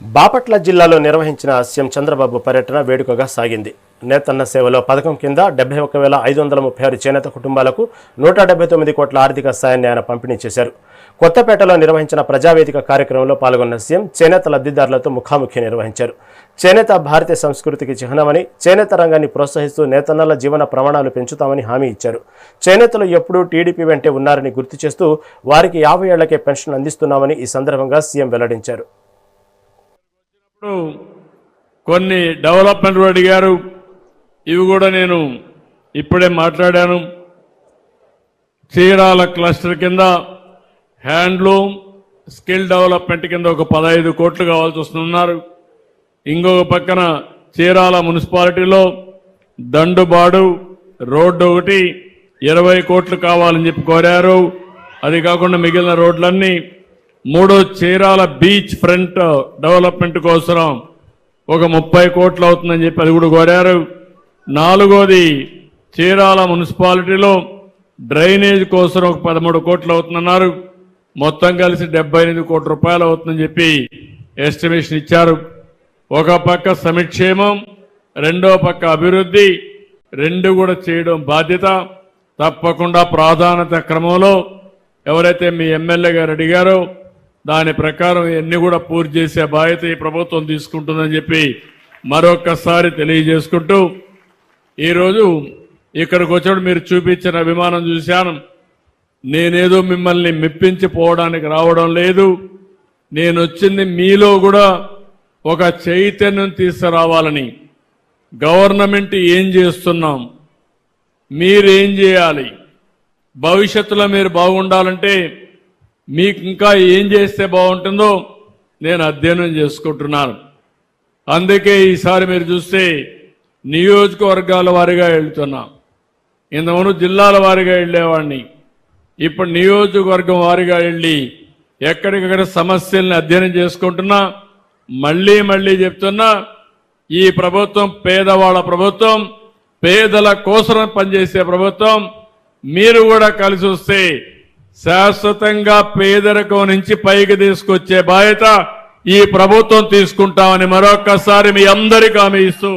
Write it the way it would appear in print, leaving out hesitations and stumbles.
బాపట్ల జిల్లాలో నిర్వహించిన సీఎం చంద్రబాబు పర్యటన వేడుకగా సాగింది. నేతన్న సేవలో పథకం కింద 71,536 చేనేత కుటుంబాలకు 179 కోట్ల ఆర్థిక సాయాన్ని ఆయన పంపిణీ చేశారు. కొత్తపేటలో నిర్వహించిన ప్రజావేదిక కార్యక్రమంలో పాల్గొన్న సీఎం చేనేత లబ్ధిదారులతో ముఖాముఖి నిర్వహించారు. చేనేత భారతీయ సంస్కృతికి చిహ్నమని, చేనేత రంగాన్ని ప్రోత్సహిస్తూ నేతన్నల జీవన ప్రమాణాలు పెంచుతామని హామీ ఇచ్చారు. చేనేతలు ఎప్పుడూ టీడీపీ వెంటే ఉన్నారని గుర్తు చేస్తూ వారికి 50 ఏళ్లకే పెన్షన్ అందిస్తున్నామని ఈ సందర్భంగా సీఎం వెల్లడించారు. కొన్ని డెవలప్మెంట్ అడిగారు, ఇవి కూడా నేను ఇప్పుడే మాట్లాడాను. చీరాల క్లస్టర్ కింద హ్యాండ్లూమ్ స్కిల్ డెవలప్మెంట్ కింద ఒక 15 కోట్లు కావాల్సి వస్తున్నారు. ఇంకొక పక్కన చీరాల మున్సిపాలిటీలో దండుబాడు రోడ్డు ఒకటి 20 కోట్లు కావాలని చెప్పి కోరారు. అది కాకుండా మిగిలిన రోడ్లన్నీ మూడో చీరాల బీచ్ ఫ్రంట్ డెవలప్మెంట్ కోసం ఒక 30 కోట్లు అవుతుందని చెప్పి అది కూడా కోరారు. నాలుగోది చీరాల మున్సిపాలిటీలో డ్రైనేజ్ కోసం ఒక 13 కోట్లు అవుతుందన్నారు. మొత్తం కలిసి 78 కోట్ల రూపాయలు అవుతుందని చెప్పి ఎస్టిమేషన్ ఇచ్చారు. ఒక పక్క సంక్షేమం, రెండో పక్క అభివృద్ధి, రెండు కూడా చేయడం బాధ్యత. తప్పకుండా ప్రాధాన్యత క్రమంలో ఎవరైతే మీ ఎమ్మెల్యే గారు అడిగారో దాని ప్రకారం ఇవన్నీ కూడా పూర్తి చేసే బాధ్యత ఈ ప్రభుత్వం తీసుకుంటుందని చెప్పి మరొక్కసారి తెలియజేసుకుంటూ, ఈరోజు ఇక్కడికి వచ్చినప్పుడు మీరు చూపించిన అభిమానం చూశాను. నేనేదో మిమ్మల్ని మెప్పించిపోవడానికి రావడం లేదు. నేను వచ్చింది మీలో కూడా ఒక చైతన్యం తీసుకురావాలని. గవర్నమెంట్ ఏం చేస్తున్నాం, మీరేం చేయాలి, భవిష్యత్తులో మీరు బాగుండాలంటే మీకు ఇంకా ఏం చేస్తే బాగుంటుందో నేను అధ్యయనం చేసుకుంటున్నాను. అందుకే ఈసారి మీరు చూస్తే నియోజకవర్గాల వారీగా వెళ్తున్నా. ఇంతకుముందు జిల్లాల వారీగా వెళ్ళేవాడిని, ఇప్పుడు నియోజకవర్గం వారీగా వెళ్ళి ఎక్కడికక్కడ సమస్యల్ని అధ్యయనం చేసుకుంటున్నా. మళ్ళీ చెప్తున్నా, ఈ ప్రభుత్వం పేదవాళ్ళ ప్రభుత్వం, పేదల కోసం పనిచేసే ప్రభుత్వం. మీరు కూడా కలిసి వస్తే శాశ్వతంగా పేదరికం నుంచి పైకి తీసుకొచ్చే బాధ్యత ఈ ప్రభుత్వం తీసుకుంటామని మరొక్కసారి మీ అందరికీ హామీ ఇస్తూ